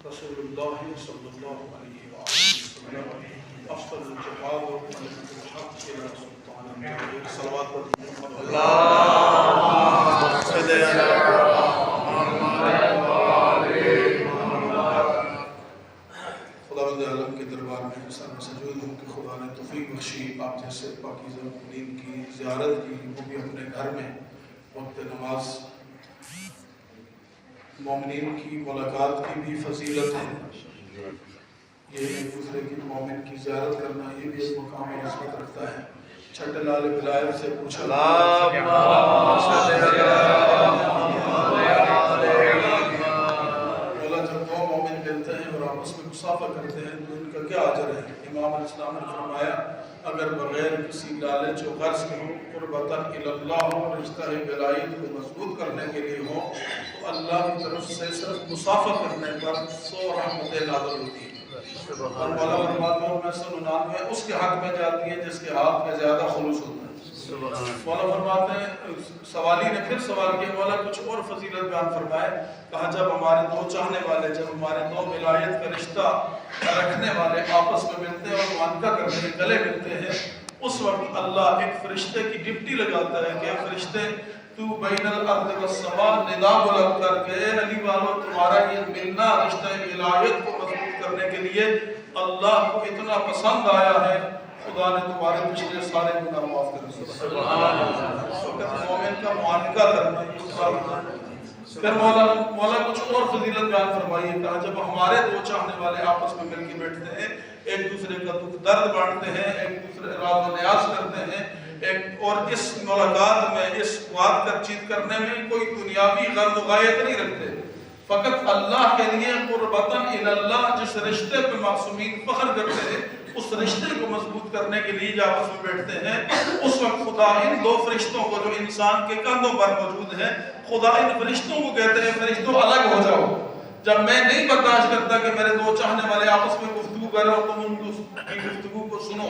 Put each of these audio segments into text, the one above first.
رسول اللہ صلی اللہ علیہ وسلم افضل الجہاد و کلمۃ الحق الى سلطان الجلیل صلوات محمد اللہم صلی خداوند عالم کے دربار میں سر سجود ہوں کہ خدا نے توفیق بخشی آپ جیسے پاکیزہ مومنین کی زیارت کی، وہ بھی اپنے گھر میں وقت نماز۔ مومنین کی ملاقات کی بھی فضیلت ہے، یہ ایک دوسرے کی مومن کی زیارت کرنا، یہ بھی ایک مقام اور عظمت رکھتا ہے۔ چھٹے لال بلائر سے پوچھا مولا جب دو مومن ملتے ہیں اور آپس میں مصافحہ کرتے ہیں تو ان کا کیا اجر ہے؟ امام علیہ السلام نے فرمایا اگر بغیر کسی لالچ و غرض کے ہو، قربتاً الی اللہ ہو، رشتہ بلائیت کو مضبوط کرنے کے لیے ہو، تو اللہ کی طرف سے صرف مصافحہ کرنے پر 100 رحمتیں نازل ہوتی ہیں۔ اور مولا فرماتے ہیں میں 99 اس کے حق میں جاتی ہیں جس کے ہاتھ میں زیادہ خلوص ہوتا ہے۔ مولا فرماتے ہیں سوالی نے پھر سوال کیا مولا کچھ اور فضیلت بیان فرمائے، کہا جب ہمارے دو چاہنے والے، جب ہمارے دو ولایت کا رشتہ رکھنے والے آپس میں ملتے ہیں اور معانقہ کرنے کے گلے ملتے ہیں، اس وقت اللہ ایک فرشتے کی ڈپٹی لگاتا ہے کہ فرشتے تو بین الارض والسماء ندا بلند کر کے اے علی والو تمہارا یہ ملنا رشتہ ولایت کو مضبوط کرنے کے لیے اللہ کو اتنا پسند آیا ہے، خدا نے تمہارے پچھلے سارے گناہ معاف کر دیے۔ سبحان اللہ۔ اس وقت مومن کا معانقہ کرنا پھر مولا کچھ اور فضیلت بیان فرمائیے، کہا جب ہمارے دو چاہنے والے آپس میں مل کے بیٹھتے ہیں، ایک دوسرے کا دکھ درد بانٹتے ہیں، ایک دوسرے راز و نیاز کرتے ہیں، اور اس ملاقات میں اس بات کا چیت کرنے میں کوئی دنیاوی غرض و غایت نہیں رکھتے، فقط اللہ کے لیے قربتاً الی اللہ جس رشتے پہ معصومین فخر کرتے ہیں اس رشتے کو مضبوط کرنے کے لیے جب آپس میں بیٹھتے ہیں، اس وقت خدا ان دو فرشتوں کو جو انسان کے کندھوں پر موجود ہیں، خدا ان فرشتوں کو کہتے ہیں فرشتوں الگ ہو جاؤ، جب میں نہیں برداشت کرتا کہ میرے دو چاہنے والے آپس میں گفتگو کر رہے ہو تم ان کی گفتگو کو سنو۔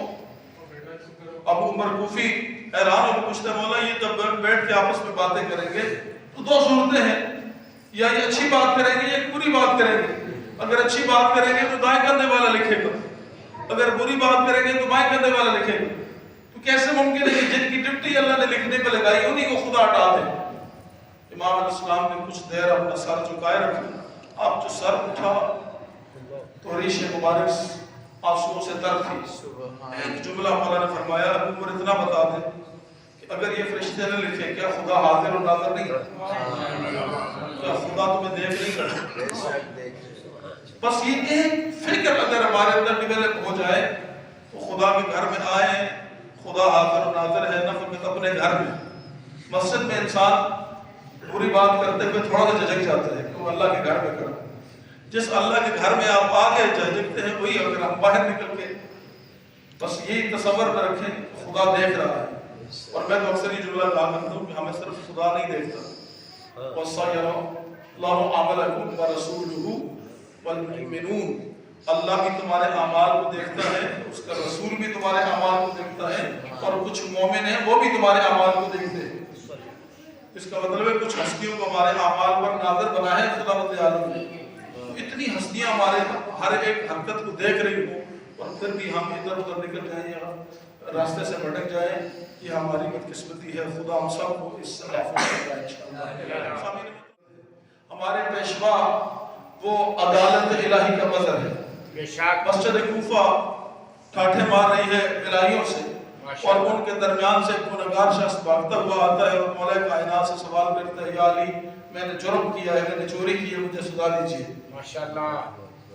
ابو عمر کوفی حیران ہو کے پوچھتے ہیں مولا یہ جب بیٹھ کے آپس میں باتیں کریں گے تو دو صورتیں ہیں، یا یہ اچھی بات کریں گے یا بری بات کریں گے، اگر اچھی بات کریں گے تو دائیں کندھے والا لکھے گا، اگر بری بات کریں گے تو بائیں کندھے والا لکھے گا، تو کیسے ممکن ہے کہ جن کی ڈپٹی اللہ نے لکھنے پہ لگائی انہی کو خدا ہٹا دے؟ امام علیہ السلام نے کچھ دیر اپنا سر جھکائے رکھا، آپ جو سر اٹھا تو ریش مبارک آنسوؤں سے تر تھی۔ ایک جملہ مولا نے فرمایا ابو عمر اتنا بتا دیں کہ اگر یہ فرشتے نے لکھے کیا خدا حاضر و ناظر نہیں ہے؟ کیا خدا تمہیں دیکھ نہیں کرتا؟ بس یہ ایک فکر اگر ہمارے اندر ڈیولپ ہو جائے تو خدا کے گھر میں آئیں، خدا حاضر و ناظر ہے، نہ فقط اپنے گھر میں۔ مسجد میں انسان بری بات کرتے ہوئے تھوڑا سا جھجک جاتا ہے کہ وہ اللہ کے گھر میں کرا، جس اللہ کے گھر میں آپ آگے جھجکتے ہیں وہی اگر ہم باہر نکل کے بس یہی تصور میں رکھیں خدا دیکھ رہا ہے۔ اور میں تو اکثر یہ جملہ کہا کرتا ہوں کہ ہمیں صرف خدا نہیں دیکھتا، وَسَيَرَى اللَّهُ عَمَلَكُمْ وَرَسُولُهُ وَالْمُؤْمِنُونَ، اللہ بھی تمہارے اعمال کو دیکھتا ہے، اس کا رسول بھی تمہارے اعمال کو دیکھتا ہے، اور کچھ مومن ہیں وہ بھی تمہارے اعمال کو دیکھتے ہیں۔ اس کا مطلب ہے کچھ ہستیوں کو ہمارے اعمال پر ناظر بنا ہے خدا رب عالم نے، اتنی ہستیاں ہمارے ہر ایک حرکت کو دیکھ رہی ہوں اور پھر بھی ہم ادھر ادھر نکل جائیں یا راستے سے بھٹک جائیں، یہ ہماری بدقسمتی ہے۔ خدا ہم سب کو اس سے محفوظ کرے انشاءاللہ۔ ہمارے پیشوا وہ عدالت الہی کا مظہر ہے۔ مسجد کوفہ ٹھاٹھے مار رہی ہے الہیوں سے اور ان کے درمیان سے گنہگار شخص بھاگتا ہوا آتا ہے اور مولا کائنات سے سوال کرتا ہے یا علی میں نے جرم کیا ہے، میں نے چوری کی ہے، مجھے سزا دیجیے۔ ماشاءاللہ۔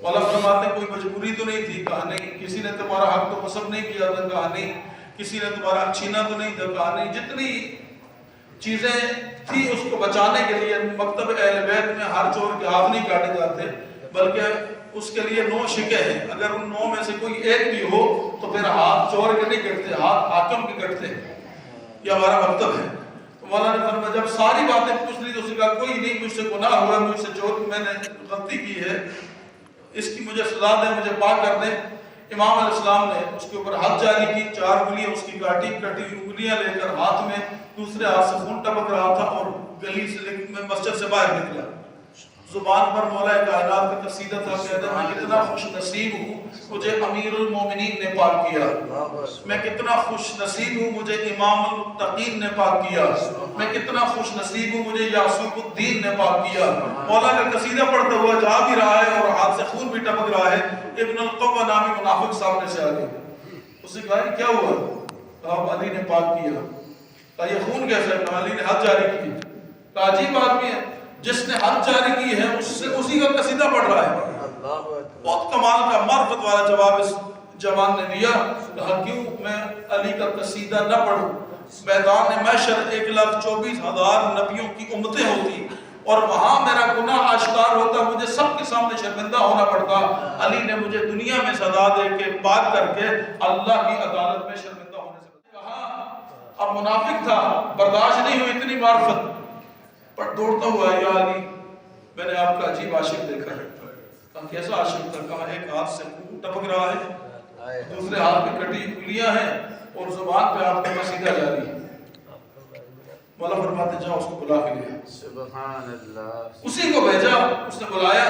مولا فرماتے ہیں کوئی مجبوری تو نہیں تھی، کہا نہیں، کسی نے تمہارا حق تو قسم نہیں کیا تھا، کہا نہیں، کسی نے تمہارا حق چھینا تو نہیں تھا، کہا نہیں، جتنی چیزیں تھی اس کو بچانے کے لیے مکتب اہل بیت میں ہر چور کے ہاتھ نہیں کاٹے جاتے بلکہ اس کے لیے 9 شکے ہیں، اگر ان 9 میں سے کوئی ایک بھی ہو تو پھر ہاتھ چور کے نہیں کٹتے، ہاتھ حاکم کے کٹتے ہیں، یہ ہمارا مکتب ہے۔ تو مولا نے فرمایا جب ساری باتیں پوچھ لی تو اس نے کہا کوئی نہیں، مجھ سے گناہ ہوا، مجھ سے چور میں نے غلطی کی ہے، اس کی مجھے سزا دیں، مجھے پاک کر دیں۔ امام علیہ السلام نے اس کے اوپر حد جاری کی، 4 انگلیاں اس کی کاٹی، کٹی انگلیاں لے کر ہاتھ میں دوسرے ہاتھ سے خون ٹپک رہا تھا اور گلی سے مسجد سے باہر نکلا۔ زبان پر مولا کائنات کا قصیدہ تھا، کہتا ہے میں کتنا خوش نصیب ہوں مجھے امیر المومنین نے پاک کیا، میں کتنا خوش نصیب ہوں مجھے امام المتقین نے پاک کیا، میں کتنا خوش نصیب ہوں مجھے یعصوب الدین نے پاک کیا۔ مولا کا قصیدہ پڑھتا ہوا جا بھی رہا ہے اور ہاتھ سے خون بھی ٹپک رہا ہے، ابن القوہ نامی منافق سامنے سے آگے، اس نے کہا کیا ہوا؟ کہا علی نے پاک کیا۔ کہا یہ خون کیسا ہے؟ کہا علی نے حد جاری کی۔ کہا عجیب آدمی ہے، جس نے حد جاری کی ہے اسی کا قصیدہ پڑھ رہا ہے۔ بہت کمال کا معرفت والا جواب اس جوان نے دیا۔ کہا کیوں میں علی کا قصیدہ نہ پڑھوں؟ میدان محشر 1,24,000 نبیوں کی امتیں ہوتی اور وہاں میرا گناہ آشکار ہوتا، مجھے سب کے سامنے شرمندہ ہونا پڑتا، علی نے مجھے دنیا میں سزا دے کے پاک کر کے اللہ کی عدالت میں شرمندہ ہونے سے کہا۔ اب منافق تھا، برداشت نہیں ہوئی اتنی معرفت، پر دوڑتا ہوا یا علی میں نے آپ کا عجیب عاشق دیکھا ہے۔ کہا کیسا عاشق تھا؟ کہا ایک ہاتھ سے خون ٹپک رہا ہے، دوسرے ہاتھ میں کٹی انگلیاں ہیں اور زبان پہ آپ کا قصیدہ جاری ہے۔ مولا فرماتے جاؤ اس کو بلا کے لیا۔ سبحان اللہ۔ اسی کو بھیجا، اس نے بلایا،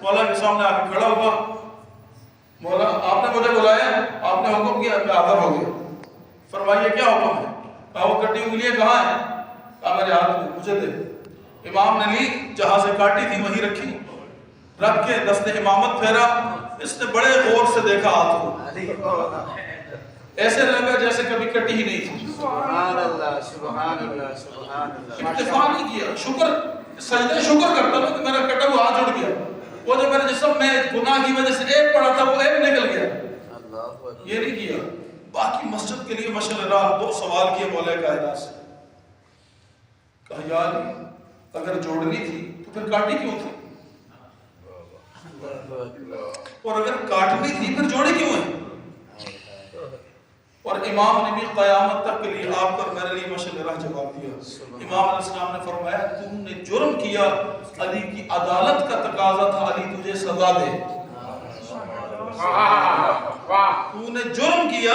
مولا کے سامنے آ کے کھڑا ہوا۔ مولا آپ نے مجھے بلایا، آپ نے حکم کیا، میں حاضر ہو گیا۔ فرمائیے کیا حکم ہے؟ کہا وہ کٹی انگلیاں کہاں ہیں؟ کہا میرے ہاتھ میں، مجھے دے۔ امام نے لی، جہاں سے کاٹی تھی وہیں رکھی، رکھ کے دست امامت پھیرا۔ اس نے بڑے غور سے دیکھا ہاتھ کو، ایسے لگا جیسے کبھی کٹی ہی نہیں تھی۔ سبحان اللہ سبحان اللہ سبحان اللہ۔ اکتفا نہیں کیا، شکر سجدہ شکر کرتا نا کہ میرا کٹا ہوا ہاتھ جڑ گیا، وہ جو میرے جسم میں گناہ کی وجہ سے ایک پڑا تھا وہ ایک نکل گیا، یہ نہیں کیا۔ باقی مسجد کے لیے مشعل راہ دو سوال کیے مولا کائنات سے۔ کہا یا علی اگر جوڑنی تھی تو پھر کاٹی کیوں تھی؟ اور اگر کاٹنی تھی پھر جوڑی کیوں ہے؟ اور امام نے بھی قیامت تک کے لیے آپ پر میرے لیے مشعل راہ جواب دیا۔ امام علیہ السلام نے فرمایا تم نے جرم کیا، علی کی عدالت کا تقاضا تھا علی تجھے سزا دے۔ تو نے جرم کیا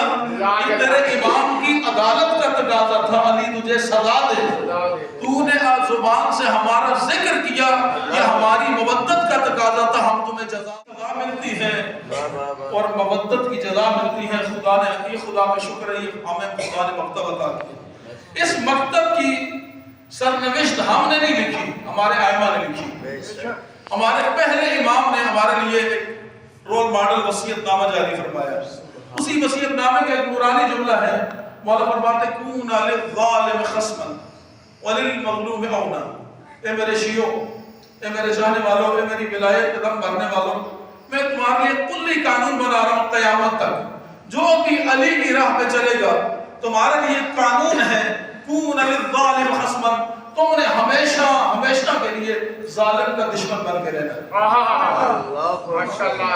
کہ تیرے امام کی عدالت کا تقاضا تھا علی تجھے سزا دے۔ تو نے زبان سے ہمارا ذکر کیا، یہ ہماری مودت کا تقاضا تھا، ہم تمہیں جزا ملتی ہے اور مودت کی جزا ملتی ہے۔ خدا نے، یہ خدا کا شکر ہے، یہ ہمیں خدا نے مکتب عطا کیا۔ اس مکتب کی سرنوشت ہم نے نہیں لکھی، ہمارے ائمہ نے لکھی۔ ہمارے پہلے امام نے ہمارے لیے ایک رول ماڈل وصیت نامہ جاری فرمایا۔ اسی وصیت نامے کا ایک نورانی جملہ ہے، مولا فرماتے کون للظالم خصما وللمظلوم عونا۔ اے میرے شیعوں، اے میرے چاہنے والوں، اے میری ولایت قدم بھرنے والوں، میں تمہارے لیے کلی قانون بنا رہا ہوں قیامت تک۔ جو بھی علی کی راہ پہ چلے گا تمہارے لیے قانون ہے، کون للظالم خصما، تم نے ہمیشہ ہمیشہ کے لیے ظالم کا دشمن بن کے رہنا۔ ماشاءاللہ۔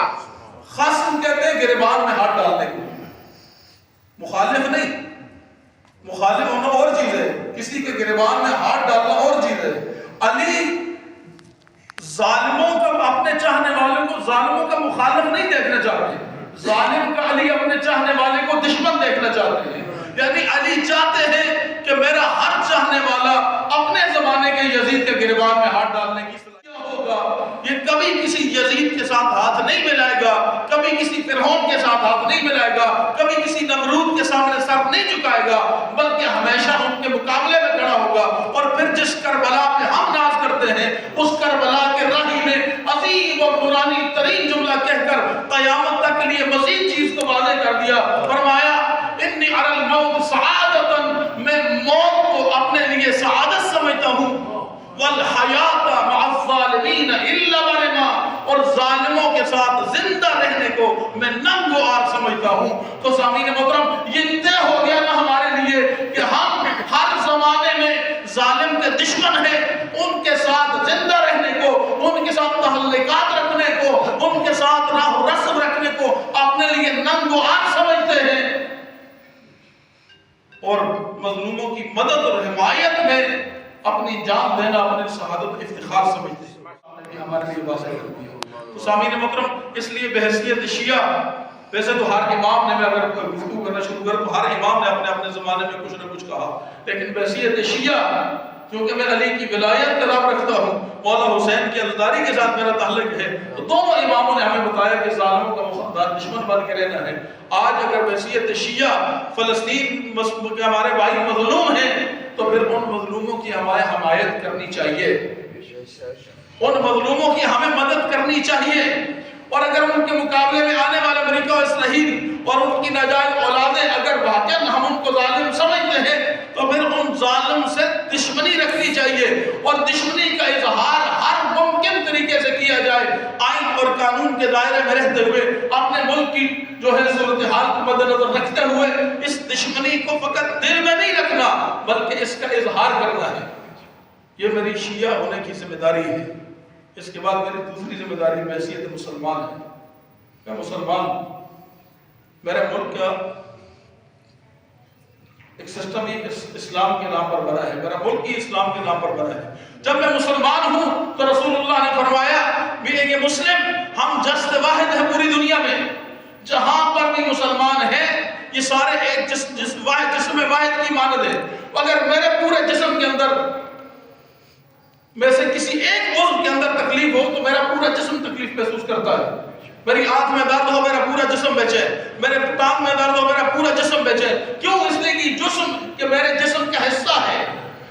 خصم کہتے ہیں گریبان میں ہاتھ ڈالنے کو، مخالف نہیں، مخالف ہونا اور چیز ہے، کسی کے گریبان میں ہاتھ ڈالنا اور چیز ہے۔ علی ظالموں کا، اپنے چاہنے والوں کو ظالموں کا مخالف نہیں دیکھنا چاہتے، ظالم کا علی اپنے چاہنے والے کو دشمن دیکھنا چاہتے ہیں۔ یعنی علی چاہتے ہیں کہ میرا ہر چاہنے والا اپنے زمانے کے یزید کے گریبان میں ہاتھ ڈالنے کی صلاحیت ہوگا۔ یہ کبھی کسی یزید کے ساتھ ہاتھ نہیں ملائے گا، کبھی کسی فرعون کے ساتھ ہاتھ نہیں ملائے گا، کبھی کسی نمرود کے سامنے سر نہیں جھکائے گا، بلکہ ہمیشہ ان کے مقابلے میں کھڑا ہوگا۔ اور پھر جس کربلا پہ ہم ناز کرتے ہیں اس کربلا کے راہی نے عظیم اور نورانی ترین جملہ کہہ کر قیامت تک کے لیے مزید چیز کو واضح کر دیا۔ فرمایا انی اری الموت سعادتا، میں موت کو اپنے لیے سعادت سمجھتا ہوں، والحیات مع الظالمین الا مرما، اور ظالموں کے ساتھ زندہ رہنے کو میں ننگ و عار سمجھتا ہوں۔ تو سامعین محترم یہ طے ہو گیا نا ہمارے لیے کہ ہم ہر زمانے میں ظالم کے دشمن ہیں، ان کے ساتھ زندہ رہنے کو، ان کے ساتھ تعلقات رکھنے کو، ان کے ساتھ راہ و رسم رکھنے کو اپنے لیے ننگ و عار سمجھتے ہیں، اور مظلوموں کی مدد اور حمایت میں اپنی جان دینا اپنے شہادت افتخار سمجھتے ہیں۔ ہمارے لیے واضح کر دیا۔ تو سامعین محترم اس لیے بحیثیت شیعہ، ویسے تو ہر امام نے، میں اگر گفتگو کرنا شروع کروں تو ہر امام نے اپنے اپنے زمانے میں کچھ نہ کچھ کہا، لیکن بحیثیت شیعہ کیونکہ میں علی کی ولایت کا نام رکھتا ہوں، مولا حسین کی عزاداری کے ساتھ میرا تعلق ہے۔ تو دونوں اماموں نے ہمیں بتایا کہ ظالموں کا مخدر دشمن بن کے رہنا ہے۔ آج اگر وحشیت شیعہ فلسطین کے ہمارے بھائی مظلوم ہیں تو پھر ان مظلوموں کی حمایت کرنی چاہیے، ان مظلوموں کی ہمیں مدد کرنی چاہیے۔ اور اگر ان کے مقابلے میں آنے والے امریکہ اور اسرائیل اور ان کی ناجائز اولادیں اگر واقعاً ہم ان کو ظالم سمجھتے ہیں تو پھر ان ظالم سے دشمنی رکھنی چاہیے، اور دشمنی کا اظہار ہر ممکن طریقے سے کیا جائے، آئین اور قانون کے دائرے میں رہتے ہوئے، اپنے ملک کی جو ہے صورتحال کو مد نظر رکھتے ہوئے اس دشمنی کو فقط دل میں نہیں رکھنا بلکہ اس کا اظہار کرنا ہے۔ یہ میری شیعہ ہونے کی ذمہ داری ہے۔ اس کے بعد میری دوسری ذمہ داری بحیثیت مسلمان ہے۔ میں مسلمان ہوں، میرے ملک کا ایک سسٹم ہی اسلام کے نام پر بنا ہے، میرا ملک ہی اسلام کے نام پر بنا ہے۔ جب میں مسلمان ہوں تو رسول اللہ نے فرمایا بھی یہ مسلم ہم جسد واحد ہیں پوری دنیا میں، جہاں پر بھی مسلمان ہیں یہ سارے ایک جسم واحد کی مانند ہے۔ اگر میرے پورے جسم کے اندر میں سے کسی ایک عضو کے اندر تکلیف ہو تو میرا پورا جسم تکلیف محسوس کرتا ہے۔ میری آنکھ میں درد ہو میرا پورا جسم بے چین، میرے ٹانگ میں درد ہو میرا پورا جسم بے چین۔ کیوں؟ اس لیے کہ جسم کہ میرے جسم کا حصہ ہے۔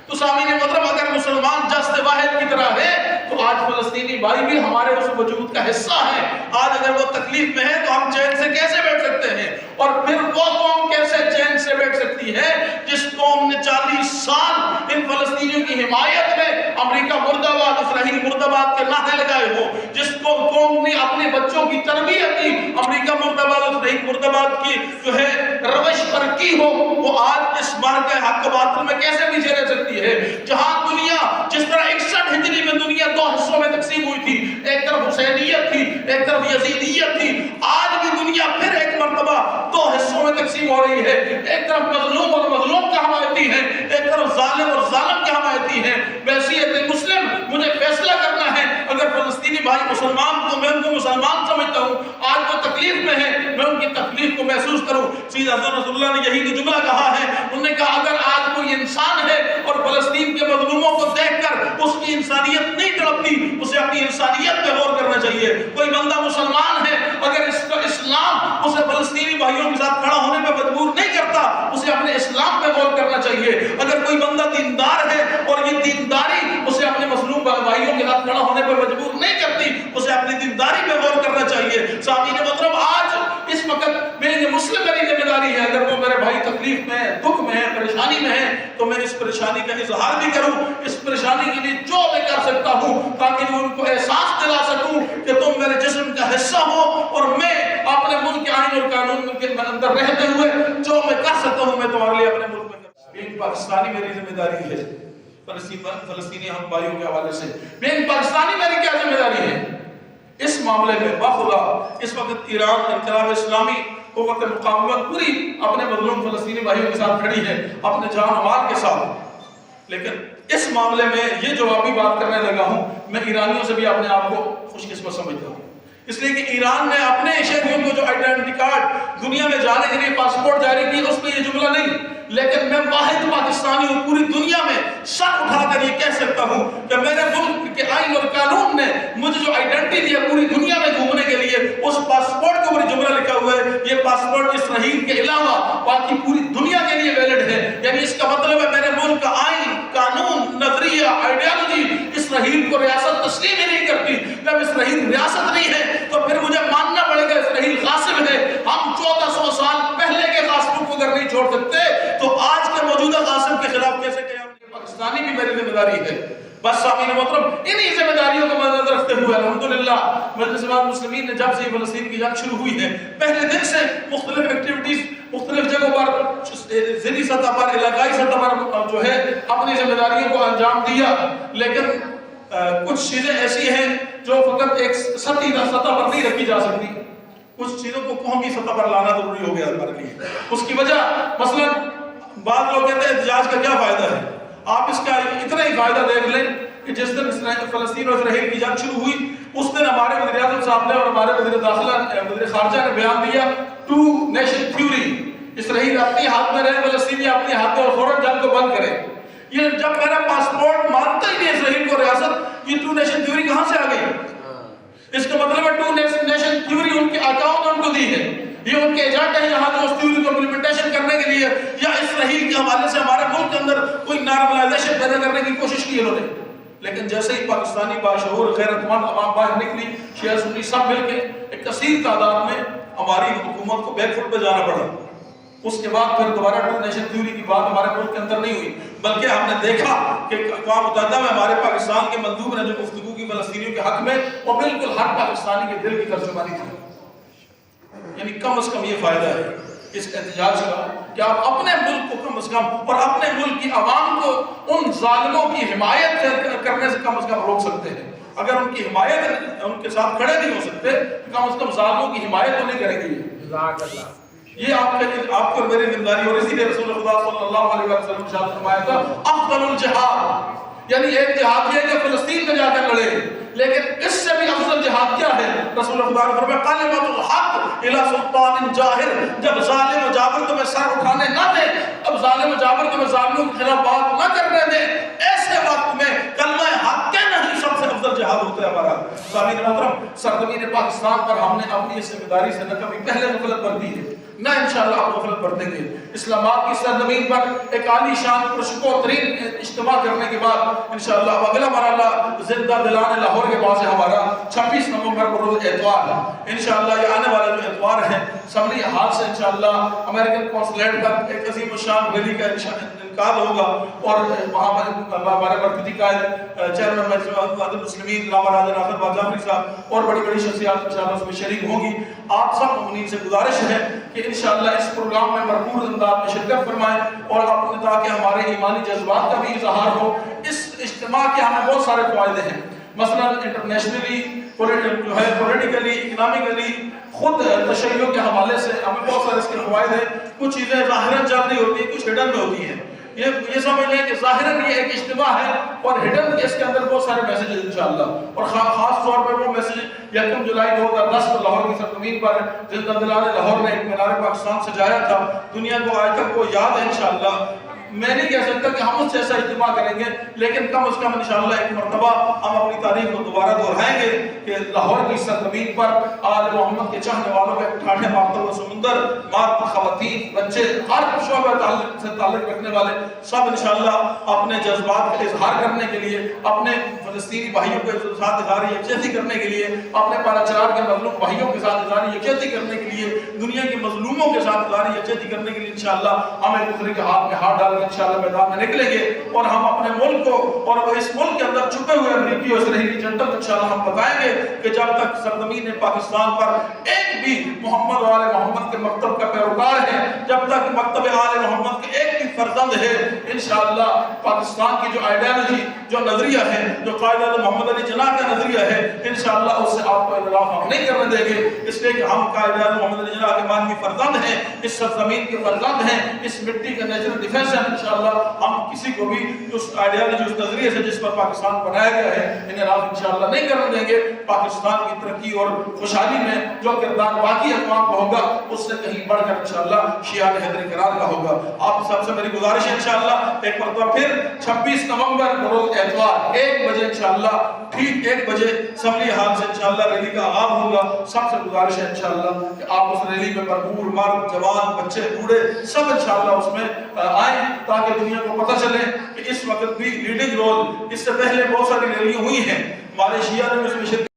تو سامعین محترم، اگر مسلمان جسد واحد کی طرح ہے تو آج فلسطینی بھائی بھی ہمارے اس وجود کا حصہ ہے۔ آج اگر وہ تکلیف میں ہے تو ہم چین سے کیسے بیٹھ سکتے ہیں؟ اور پھر وہ قوم کیسے چین سے بیٹھ سکتی ہے جس قوم نے 40 سال ان فلسطینیوں کی حمایت میں امریکہ مرد آباد، اسرائیل مرد آباد کے نعرے لگائے ہو، جس قوم نے اپنے بچوں کی تربیت کی امریکہ مرد آباد، اسرائیل مرد آباد کی جو ہے روش پر کی ہو، وہ آج اس مارکہ حق و باطل میں کیسے پیچھے رہ سکتی ہے؟ جہاں دنیا جس طرح 61 ہجری میں دنیا 2 حصوں میں تقسیم ہوئی تھی، ایک طرف حسینیت تھی، ایک طرف یزیدیت تھی، آج بھی دنیا پھر ایک مرتبہ 2 حصوں میں تقسیم ہو رہی ہے۔ ایک طرف مظلوم اور مظلوم کا حمایتی ہے، ایک طرف ظالم اور ظالم کا حمایتی ہے۔ بحیثیت مسلم مجھے فیصلہ کرنا ہے، اگر فلسطینی بھائی مسلمان کو میں ان کو مسلمان سمجھتا ہوں، آج وہ تکلیف میں ہے، میں ان کی تکلیف کو محسوس کروں۔ سید حسن رسول اللہ نے یہی تو جملہ کہا ہے، انہوں نے کہا اگر آج کوئی انسان ہے اور فلسطین کے مظلوموں کو دیکھ کر اس کی انسانیت نہیں تڑپتی، اسے اپنی انسانیت پہ غور کرنا چاہیے۔ کوئی بندہ مسلمان ہے، اگر اس کا اسلام اسے فلسطینی بھائیوں کے ساتھ کھڑا ہونے پہ مجبور نہیں کرتا، اسے اپنے اسلام پہ غور کرنا چاہیے۔ اگر کوئی بندہ دیندار ہے اور یہ دینداری اسے اپنے مظلوم بھائیوں کے ساتھ کھڑا ہونے پہ مجبور نہیں کرتی، اسے اپنی دینداری پہ غور کرنا چاہیے۔ سامعین محترم، آج اس وقت میری مسلم میری ذمہ داری ہے، اگر وہ میرے بھائی تکلیف میں ہے، دکھ میں ہے، پریشانی میں ہے تو میں اس پریشانی کا اظہار بھی کروں، اس پریشانی کے لیے جو میں کر سکتا ہوں تاکہ میں ان کو احساس دلا سکوں کہ تم میرے جسم کا حصہ ہو، اور میں اپنے ملک کے آئین اور قانون کے اندر رہتے ہوئے جو میں کر سکتا ہوں میں تمہارے لیے اپنے ملک میں کر سکتا ہوں۔ ایک پاکستانی میری ذمہ داری ہے فلسطینی ہم بھائیوں کے حوالے سے، ایک پاکستانی میری کیا ذمہ داری ہے اس معاملے میں؟ باخدا اس وقت ایران انقلاب اسلامی قوت مقاومت پوری اپنے مظلوم فلسطینی بھائیوں کے ساتھ کھڑی ہے، اپنے جان و مال کے ساتھ، لیکن اس معاملے میں یہ جوابی بات کرنے لگا ہوں، میں ایرانیوں سے بھی اپنے آپ کو خوش قسمت سمجھتا ہوں، اس لیے کہ ایران نے اپنے شہریوں کو جو آئیڈینٹی کارڈ دنیا میں جانے کے لیے پاسپورٹ جاری کی، اس میں یہ جملہ نہیں، لیکن میں واحد پاکستانی ہوں پوری دنیا میں سر اٹھا کر یہ کہہ سکتا ہوں کہ میرے ملک کے آئین اور قانون نے مجھے جو آئیڈینٹی دیا پوری دنیا میں گھومنے کے لیے، اس پاسپورٹ کے اوپر جملہ لکھا ہوا ہے، یہ پاسپورٹ اسرائیل کے علاوہ باقی پوری دنیا کے لیے ویلڈ ہے۔ یعنی اس کا مطلب ہے میرے ملک کا آئین، قانون، نظریہ، آئیڈیالوجی اسرائیل کو ریاست تسلیم ہی نہیں کرتی۔ جب اسرائیل ریاست نہیں ہے تو پھر مجھے ماننا پڑے گا اسرائیل غاصب ہے۔ ہم 1400 سال پہلے کے غاصبوں کو اگر نہیں چھوڑ سکتے تو آج کے موجودہ غاصب کے خلاف کیسے قیام؟ پاکستانی بھی میری ذمہ داری ہے۔ بس سامعین محترم، انہی ذمہ داریوں کو مد نظر رکھتے ہوئے الحمدللہ مجلس امام مسلمین نے جب سے فلسطین کی جنگ شروع ہوئی ہے، پہلے دن سے مختلف ایکٹیویٹیز مختلف جگہوں پر ذیلی سطح پر، علاقائی سطح پر جو ہے اپنی ذمہ داریوں کو انجام دیا، لیکن کچھ چیزیں ایسی ہیں جو فقط ایک سطحی سطح پر نہیں رکھی جا سکتی، کچھ چیزوں کو قومی سطح پر لانا ضروری ہو گیا ہمارے لیے۔ اس کی وجہ مثلا بعض لوگ کہتے ہیں احتجاج کا کیا فائدہ ہے؟ آپ اس کا اتنا ہی فائدہ دیکھ لیں کہ جس دن فلسطین اور اسرائیل کی جنگ شروع ہوئی اس دن ہمارے وزیر اعظم صاحب نے اور ہمارے وزیر خارجہ نے بیان دیا 2 نیشن تھیوری، اسرائیل اپنی ہاتھ میں رہے، فلسطینی اپنی ہاتھ میں، اور فوراً جنگ کو بند کریں۔ یہ جب میرا پاسپورٹ مانتا ہی نہیں اسرائیل کو ریاست، یہ ٹو نیشن تھیوری کہاں سے آ گئی؟ اس کا مطلب ہے ٹو نیشن تھیوری ان کے آقاؤں نے ان کو دی ہے، یہ ان کے ایجنٹ ہیں یہاں جو اس تھیوری کو امپلیمنٹیشن کرنے کے لیے، یا اسرائیل کے حوالے سے ہمارے ملک کے اندر کوئی نارملائزیشن پیدا کرنے کی کوشش کی انہوں نے۔ لیکن جیسے ہی پاکستانی باشعور غیرت مند عوام باہر نکلی، شیعہ سنی سب مل کے ایک کثیر تعداد میں ہماری حکومت کو بیک فٹ پہ جانا پڑا۔ اس کے بعد پھر دوبارہ ٹو نیشن تھیوری کی بات ہمارے ملک کے اندر نہیں ہوئی، بلکہ ہم نے دیکھا کہ اقوام متحدہ میں ہمارے پاکستان کے مندوب نے جو گفتگو کی فلسطینیوں کے حق میں، وہ بالکل ہر پاکستانی کے دل کی ترجمانی تھی۔ یعنی کم از کم یہ فائدہ ہے اس احتجاج کا کہ آپ اپنے ملک کو کم از کم اور اپنے ملک کی عوام کو ان ظالموں کی حمایت کرنے سے کم از کم روک سکتے ہیں۔ اگر ان کی حمایت ان کے ساتھ کھڑے نہیں ہو سکتے تو کم از کم ظالموں کی حمایت تو نہیں کریں گے۔ جزاک اللہ۔ یہ آپ کو میری ذمہ داری، اور اسی لیے رسول اللہ صلی اللہ علیہ وسلم نے ارشاد فرمایا تھا افضل الجہاد، یعنی ایک جہاد یہ ہے کہ فلسطین میں جا کر لڑے، لیکن اس سے بھی افضل جہاد کیا ہے؟ رسول اللہ نے فرمایا کلمۃ الحق الی سلطان جاہر، جب ظالم و جابر تمہیں سر اٹھانے نہ دے، اب ظالم و جابر تمہیں ظالموں کے خلاف بات نہ کرنے دے، ایسے وقت میں کلمہ حق کہنا ہی سب سے افضل جہاد ہوتا ہے ہمارا۔ سامعین محترم، سرزمین پاکستان پر ہم نے اپنی اس ذمہ داری سے نہ کبھی پہلے غفلت برتی ہے نہ انشاءاللہ آپ غفلت برتیں گے۔ اسلام آباد کی سرزمین پر ایک عالی شان پرشکو ترین اجتماع کرنے کے بعد انشاءاللہ اگلا مرحلہ زندہ دلان لاہور کے بعد سے ہمارا 26 نومبر کو روز اتوار ہے انشاءاللہ، یہ آنے والے جو اتوار ہیں اسمبلی ہال سے انشاءاللہ امریکن کونسلیٹ پر ایک عظیم الشان ریلی کا انعقاد ہوگا، اور وہاں پر ہمارے مرکزی قائد چیئرمین مجلس المسلمین علامہ راجہ ناصر باجوری صاحب اور بڑی بڑی شخصیات انشاءاللہ اس میں شریک ہوں گی۔ آپ سب مومنین سے گزارش ہے کہ انشاءاللہ اس پروگرام میں بھرپور انداز میں شرکت فرمائیں، اور اپنے تاکہ ہمارے ایمانی جذبات کا بھی اظہار ہو۔ اس اجتماع کے ہمیں بہت سارے فائدے ہیں، مثلا انٹرنیشنلی جو ہے پولیٹیکلی اکنامکلی خود تشیع کے حوالے سے ہمیں بہت سارے اس کے فوائد ہیں۔ کچھ چیزیں ظاہراً جان نہیں ہوتی، کچھ ہڈن میں ہوتی ہیں۔ یہ سمجھ لیں کہ ظاہراً یہ ایک اجتماع ہے اور ہڈن اس کے اندر بہت سارے میسیجز انشاءاللہ، اور خاص طور پر وہ میسیج 1 جولائی 2010 کو لاہور کی سرزمین پر زندہ دلان لاہور نے ایک مینار پاکستان سجایا تھا، دنیا کو آج تک وہ یاد ہے انشاءاللہ۔ میں نہیں کہہ سکتا کہ ہم اس سے ایسا اجتماع کریں گے، لیکن کم از کم انشاءاللہ ایک مرتبہ ہم اپنی تاریخ کو دوبارہ دہرائیں گے کہ لاہور کی سرزمین پر آل محمد کے چاہنے والوں کے ٹھاٹھے مارتا ہوا سمندر، مرد، خواتین، بچے، ہر شعبہ سے تعلق رکھنے والے سب انشاءاللہ اپنے جذبات کا اظہار کرنے کے لیے، اپنے فلسطینی بھائیوں کے ساتھ اظہار یکجہتی کرنے کے لیے، اپنے پاراچار کے مظلوم بھائیوں کے ساتھ اظہار یکجہتی کرنے کے لیے، دنیا کے مظلوموں کے ساتھ اظہار یکجہتی کرنے کے لیے انشاءاللہ ہم ایک دوسرے کے ہاتھ میں ہاتھ ڈال کر انشاءاللہ میدان میں نکلیں گے، اور ہم اپنے ملک کو اور اس ملک کے اندر چھپے ہوئے امریکی اور اسرائیلی ایجنٹوں کو انشاءاللہ ہم بتائیں گے کہ جب تک سرزمین پاکستان پر ایک بھی محمد و آل محمد کے مکتب کا پیروکار ہے، جب تک مکتب آل محمد کے ایک بھی فرزند ہے، انشاءاللہ پاکستان کی جو آئیڈیالوجی، جو نظریہ ہے، جو قائد اعظم محمد علی جناح کا نظریہ ہے، انشاءاللہ اس سے آپ کو انحراف ہم نہیں کرنے دیں گے، اس لیے کہ ہم قائد اعظم محمد علی جناح کے مانوی فرزند ہیں، اس سرزمین کے فرزند ہیں، اس مٹی کا نیچرل ڈیفینس ہے۔ انشاءاللہ ہم کسی کو بھی اس آئیڈیالوجی، اس نظریے سے جس پر پاکستان بنایا گیا ہے انحراف انشاءاللہ نہیں کرنے دیں گے۔ پاکستان کی ترقی اور خوشحالی میں جو کردار باقی اقوام کا ہوگا اس سے کہیں بڑھ کر انشاءاللہ شیعہ حیدر کرار کا ہوگا۔ آپ سب سے میری گزارش ہے انشاءاللہ ایک مرتبہ پھر 26 نومبر روز اتوار 1 بجے انشاءاللہ، ٹھیک 1 بجے اسمبلی ہال سے انشاءاللہ ریلی کا آغاز ہوگا۔ سب سے گزارش ہے انشاءاللہ کہ آپ اس ریلی میں بھرپور مرد، جوان، بچے، بوڑھے سب انشاءاللہ اس میں آئیں، تاکہ دنیا کو پتہ چلے کہ اس وقت بھی لیڈنگ رول، اس سے پہلے بہت ساری ریلیاں ہوئی ہیں، ہمارے شیعہ نے اس میں شرکت